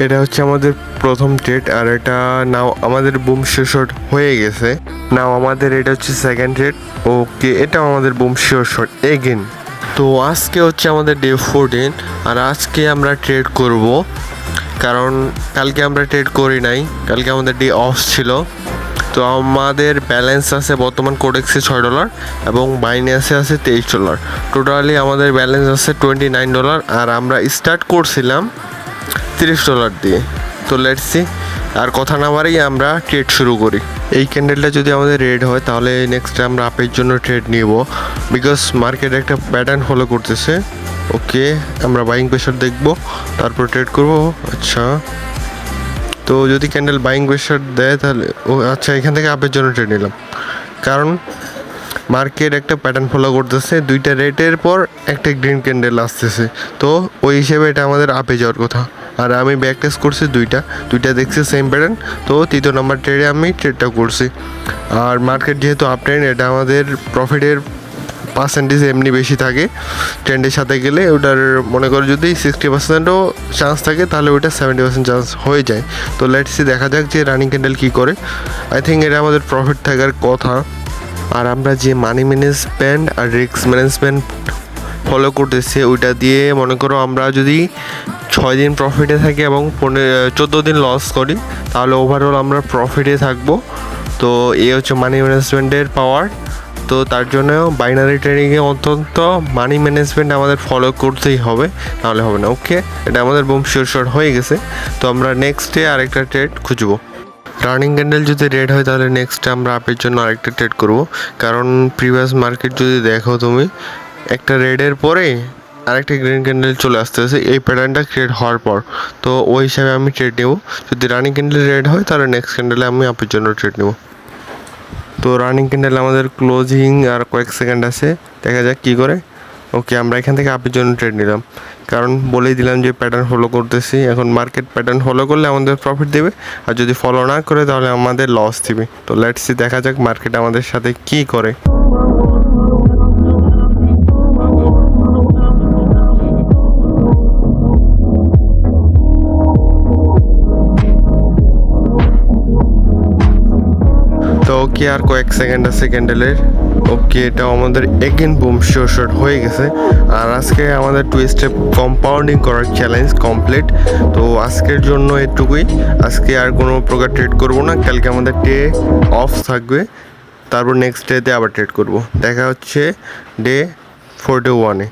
এটা হচ্ছে আমাদের প্রথম ট্রেড, আর এটা নাও আমাদের বুম শিওর শট হয়ে গেছে। নাও আমাদের এটা হচ্ছে সেকেন্ড ট্রেড। ওকে, এটাও আমাদের বুম শিওর শট এগেন। তো আজকে হচ্ছে আমাদের ডে 14, আর আজকে আমরা ট্রেড করব, কারণ কালকে আমরা ট্রেড করি নাই, কালকে আমাদের ডে অফ ছিল। তো আমাদের ব্যালেন্স আছে বর্তমান কোডেক্সে $6 এবং বাইন্যান্সে আছে $23। টোটালি আমাদের ব্যালেন্স আছে $29, আর আমরা স্টার্ট করছিলাম $30 দিয়ে। তো লেটস সি, আর কথা না বাড়িয়ে আমরা ট্রেড শুরু করি। এই ক্যান্ডেলটা যদি আমাদের রেড হয় তাহলে নেক্সট আমরা আপের জন্য ট্রেড নিব, বিকজ মার্কেট একটা প্যাটার্ন ফলো করতেছে। ওকে, আমরা বাইং প্রেশার দেখব, তারপর ট্রেড করব। আচ্ছা, তো যদি ক্যান্ডেল বাইং প্রেশার দেয় তাহলে আচ্ছা, এখান থেকে আপের জন্য ট্রেড নিলাম, কারণ মার্কেট একটা প্যাটার্ন ফলো করতেছে। দুইটা রেডের পর একটা গ্রিন ক্যান্ডেল আসতেছে, তো ওই হিসেবে এটা আমাদের আপে যাওয়ার কথা। আর আমি ব্যাক টেস্ট করছি দুইটা দেখছি সেম প্যাটার্ন, তো তৃতীয় নম্বর ট্রেডে আমি ট্রেডটা করছি। আর মার্কেট যেহেতু আপ ট্রেন্ড, এটা আমাদের প্রফিটের পার্সেন্টেজ এমনি বেশি থাকে। ট্রেন্ডের সাথে গেলে ওটার মনে করো যদি 60%ও চান্স থাকে, তাহলে ওইটা 70% চান্স হয়ে যায়। তো লেটস সি, দেখা যাক যে রানিং ক্যান্ডেল কী করে। আই থিঙ্ক এটা আমাদের প্রফিট থাকার কথা। আর আমরা যে মানি ম্যানেজমেন্ট আর রিস্ক ম্যানেজমেন্ট ফলো করতেছি, ওইটা দিয়ে মনে করো আমরা যদি 6 দিন প্রফিটে থাকি এবং 14 দিন লস করি, তাহলে ওভারঅল আমরা প্রফিটে থাকবো। তো এই হচ্ছে মানি ম্যানেজমেন্টের পাওয়ার। তো তার জন্য বাইনারি ট্রেডিংয়ে অন্তত মানি ম্যানেজমেন্ট আমাদের ফলো করতেই হবে, নাহলে হবে না। ওকে, এটা আমাদের বুম শিওর শট হয়ে গেছে। তো আমরা নেক্সট ডে আরেকটা ট্রেড খুঁজবো। রানিং ক্যান্ডেল যদি রেড হয় তাহলে নেক্সট আমরা আপের জন্য আরেকটা ট্রেড করব, কারণ প্রিভিয়াস মার্কেট যদি দেখো তুমি, একটা রেডের পরে আরেকটা গ্রিন ক্যান্ডেল চলে আসতেছে এই প্যাটার্নটা ক্রিয়েট হওয়ার পর। তো ওই হিসাবে আমি ট্রেড নেব। যদি রানিং ক্যান্ডেল রেড হয় তাহলে নেক্সট ক্যান্ডেলে আমি আপের জন্য ট্রেড নেব। তো রানিং ক্যান্ডেল আমাদের ক্লোজিং আর কয়েক সেকেন্ড আছে, দেখা যাক কী করে। ওকে, আমরা এখান থেকে আপের জন্য ট্রেড নিলাম, কারণ বলেই দিলাম যে প্যাটার্ন ফলো করতেছি। এখন মার্কেট প্যাটার্ন ফলো করলে আমাদের প্রফিট দেবে, আর যদি ফলো না করে তাহলে আমাদের লস দিবে। তো লেটস সি, দেখা যাক মার্কেট আমাদের সাথে কী করে। তো ওকে, আর কয়েক সেকেন্ড আছে ক্যান্ডেলের। ওকে, এটাও আমাদের এগেন বুম শিওর শট হয়ে গেছে। আর আজকে আমাদের 2 স্টেপ কম্পাউন্ডিং করার চ্যালেঞ্জ কমপ্লিট। তো আজকের জন্য এটুকুই। আজকে আর কোনো প্রকার ট্রেড করবো না, কালকে আমাদের ডে অফ থাকবে, তারপর নেক্সট ডেতে আবার ট্রেড করব। দেখা হচ্ছে ডে 41-এ।